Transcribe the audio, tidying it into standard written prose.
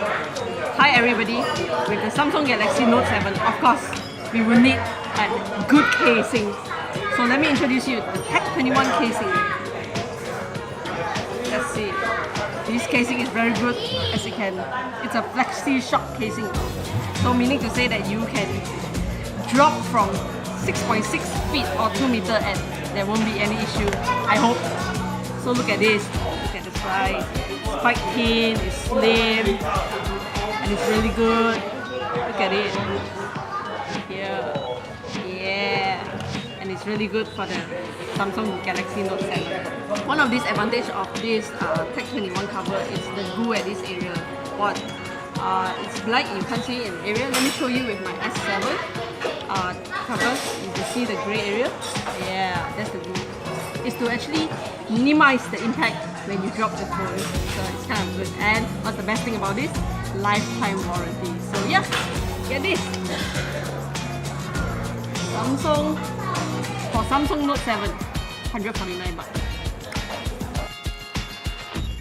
Hi everybody, with the Samsung Galaxy Note 7, of course, we will need a good casing. So let me introduce you to the Tech 21 casing. Let's see. This casing is very good, as you can. It's a Flexi Shock casing. So meaning to say that you can drop from 6.6 feet or 2 meters and there won't be any issue, I hope. So look at this. Look at the size. It's quite thin, it's slim, and it's really good. Look at it. Here. Yeah. And it's really good for the Samsung Galaxy Note 7. One of these advantages of this Tech 21 cover is the glue at this area. What? It's black, you can't see in the area. Let me show you with my S7 cover. You can see the grey area. Yeah, that's the glue. It's to actually minimize the impact when you drop the phone. So it's kind of good. And what's the best thing about this? Lifetime warranty. So yeah, get this. For Samsung Note 7, 149 baht.